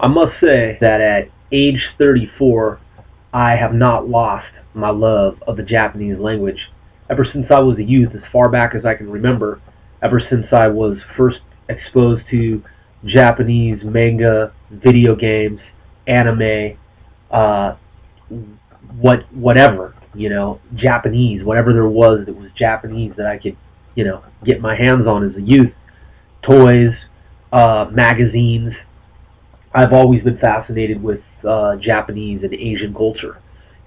I must say that at age 34, I have not lost my love of the Japanese language. Ever since I was a youth, as far back as I can remember, ever since I was first exposed to Japanese manga, video games, anime, uh, whatever, Japanese, whatever there was that was Japanese that I could, get my hands on as a youth, toys, magazines. I've always been fascinated with Japanese and Asian culture,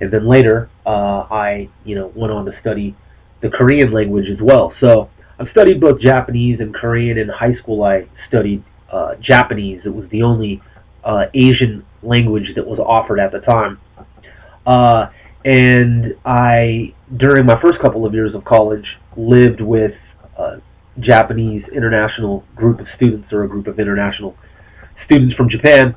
and then later I went on to study the Korean language as well. So I've studied both Japanese and Korean. In high school, I studied Japanese. It was the only Asian language that was offered at the time, and I, during my first couple of years of college, lived with a Japanese international group of students, or a group of international students from Japan,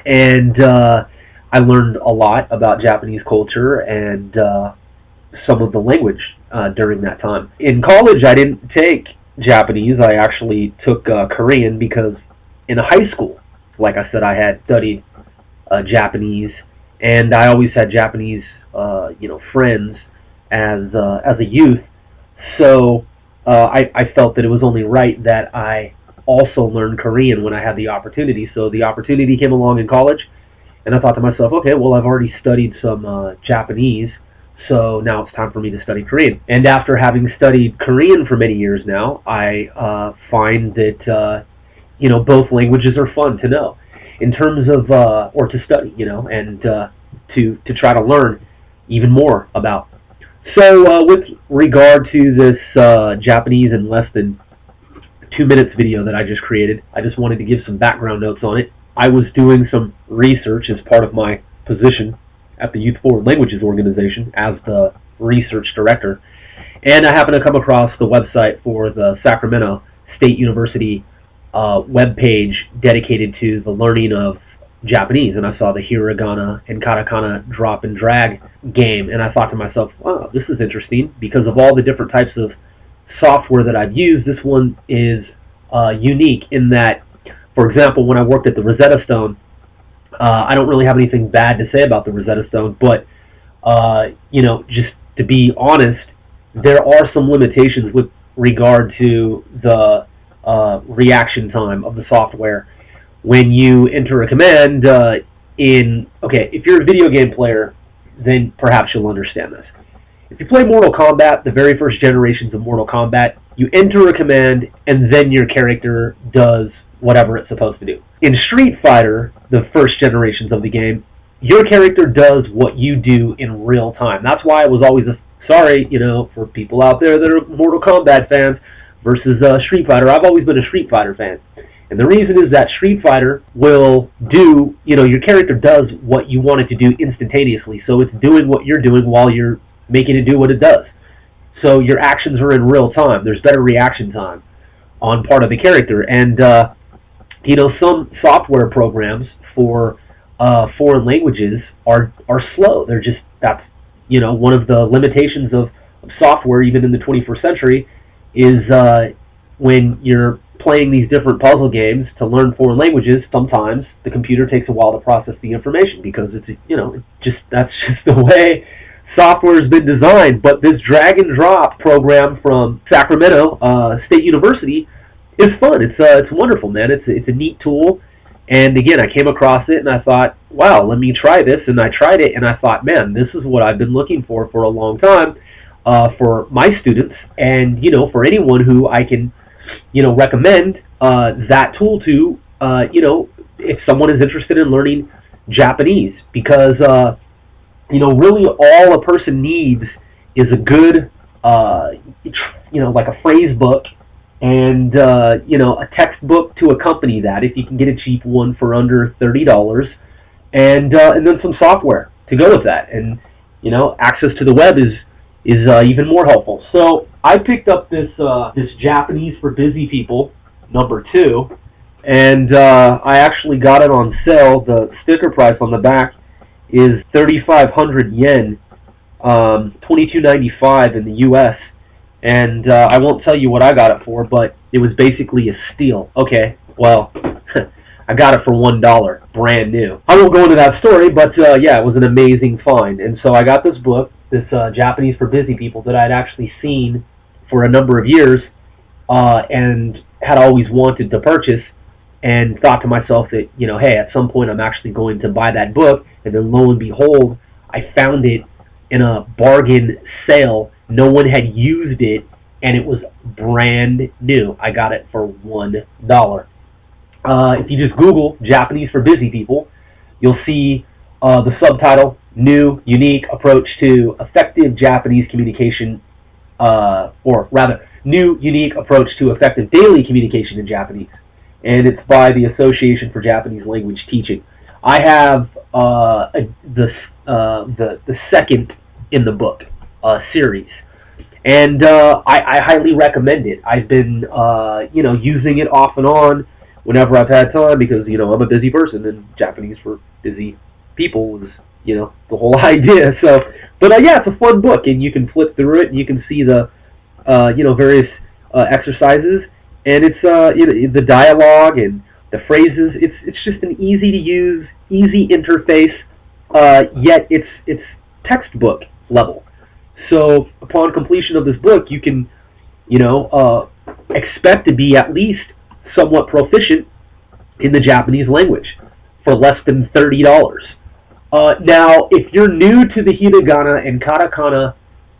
and I learned a lot about Japanese culture and some of the language during that time. In college, I didn't take Japanese. I actually took Korean because in high school, like I said, I had studied Japanese, and I always had Japanese, friends as a youth. So I felt that it was only right that I also learned Korean when I had the opportunity. So the opportunity came along in college, and I thought to myself, okay, well, I've already studied some Japanese, so now it's time for me to study Korean. And after having studied Korean for many years now, I find that both languages are fun to know, in terms of or to study, and to try to learn even more about. So with regard to this Japanese in less than 2 minutes video that I just created, I just wanted to give some background notes on it. I was doing some research as part of my position at the Youth Forward Languages organization as the research director, and I happened to come across the website for the Sacramento State University webpage dedicated to the learning of Japanese, and I saw the hiragana and katakana drop and drag game, and I thought to myself, wow, this is interesting, because of all the different types of software that I've used, this one is unique in that, for example, when I worked at the Rosetta Stone, I don't really have anything bad to say about the Rosetta Stone, but just to be honest, there are some limitations with regard to the reaction time of the software when you enter a command if you're a video game player, then perhaps you'll understand this. If you play Mortal Kombat, the very first generations of Mortal Kombat, you enter a command and then your character does whatever it's supposed to do. In Street Fighter, the first generations of the game, your character does what you do in real time. That's why I was always sorry, for people out there that are Mortal Kombat fans versus Street Fighter. I've always been a Street Fighter fan. And the reason is that Street Fighter will do, your character does what you want it to do instantaneously. So it's doing what you're doing while you're making it do what it does. So your actions are in real time. There's better reaction time on part of the character. And, some software programs for foreign languages are slow. They're just, that's, one of the limitations of software, even in the 21st century, is when you're playing these different puzzle games to learn foreign languages, sometimes the computer takes a while to process the information because it's, that's just the way software has been designed. But this drag and drop program from Sacramento State University is fun. It's wonderful, man. It's a neat tool. And again, I came across it and I thought, wow, let me try this. And I tried it and I thought, man, this is what I've been looking for a long time for my students, and for anyone who I can recommend that tool to, if someone is interested in learning Japanese, because really all a person needs is a good like a phrase book and a textbook to accompany that, if you can get a cheap one for under $30, and then some software to go with that, and access to the web is even more helpful. So I picked up this Japanese for Busy People #2, and I actually got it on sale. The sticker price on the back is 3,500 yen, $22.95 in the U.S. And I won't tell you what I got it for, but it was basically a steal. Okay, well, I got it for $1, brand new. I won't go into that story, but yeah, it was an amazing find. And so I got this book, this Japanese for Busy People, that I'd actually seen for a number of years and had always wanted to purchase, and thought to myself that, you know, hey, at some point I'm actually going to buy that book. And then lo and behold, I found it in a bargain sale. No one had used it, and it was brand new. I got it for $1. If you just Google Japanese for Busy People, you'll see the subtitle, New, Unique Approach to Effective Japanese Communication, or rather, New, Unique Approach to Effective Daily Communication in Japanese. And it's by the Association for Japanese Language Teaching. I have the second in the book series. And I highly recommend it. I've been, using it off and on whenever I've had time, because, I'm a busy person, and Japanese for busy people was, the whole idea. So, but yeah, it's a fun book, and you can flip through it, and you can see the, various exercises, and it's, the dialogue and the phrases. It's just an easy to use, easy interface, yet it's textbook level. So upon completion of this book, you can, expect to be at least somewhat proficient in the Japanese language for less than $30. Now, if you're new to the hiragana and katakana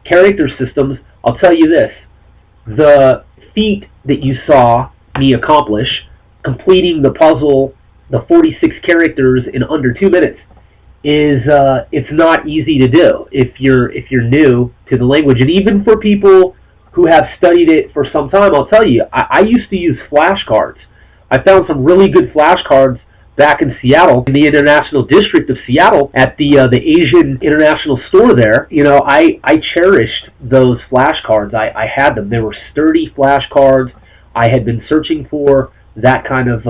character systems, I'll tell you this. The feat that you saw me accomplish, completing the puzzle, the 46 characters in under 2 minutes, is it's not easy to do if you're new to the language. And even for people who have studied it for some time, I'll tell you, I used to use flashcards. I found some really good flashcards back in Seattle, in the International District of Seattle, at the Asian International Store there. I cherished those flashcards. I had them. They were sturdy flashcards. I had been searching for that kind of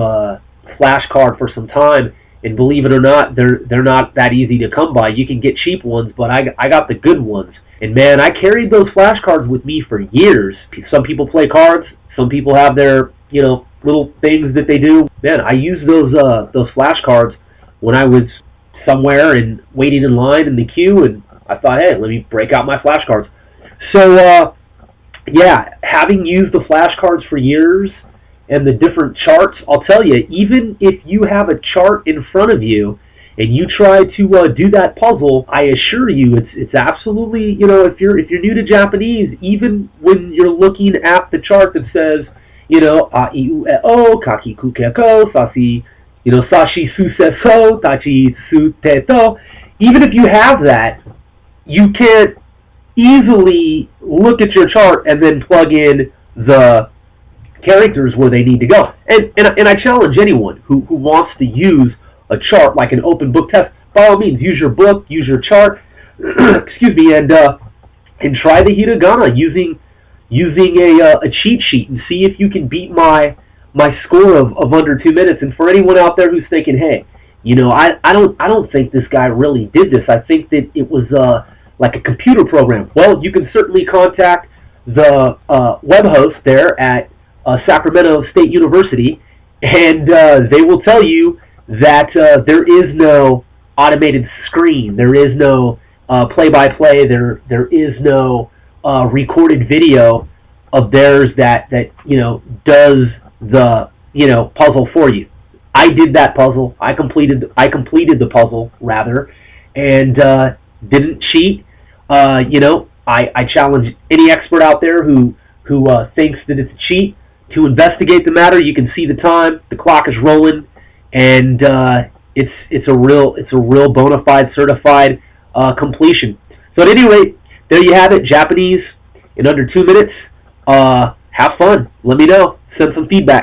flashcard for some time, and believe it or not, they're not that easy to come by. You can get cheap ones, but I got the good ones. And man, I carried those flashcards with me for years. Some people play cards. Some people have their, little things that they do. Man, I used those flashcards when I was somewhere and waiting in line in the queue, and I thought, hey, let me break out my flashcards. So, yeah, having used the flashcards for years and the different charts, I'll tell you, even if you have a chart in front of you and you try to do that puzzle, I assure you, it's absolutely, if you're new to Japanese, even when you're looking at the chart that says, a iu e o, kaki ku ke ko, sashi, sashi su se so, tachi su te to, even if you have that, you can't easily look at your chart and then plug in the characters where they need to go. And I challenge anyone who wants to use a chart like an open book test, by all means, use your book, use your chart, excuse me, and try the hiragana using a cheat sheet, and see if you can beat my score of under 2 minutes. And for anyone out there who's thinking, hey, I don't think this guy really did this. I think that it was like a computer program. Well, you can certainly contact the web host there at Sacramento State University, and they will tell you that there is no automated screen, there is no play-by-play, there is no recorded video of theirs that does the puzzle for you. I did that puzzle. I completed the puzzle rather, and didn't cheat. I challenge any expert out there who thinks that it's a cheat to investigate the matter. You can see the time, the clock is rolling, and it's a real bona fide certified completion. So at any rate, there you have it, Japanese in under 2 minutes. Have fun. Let me know. Send some feedback.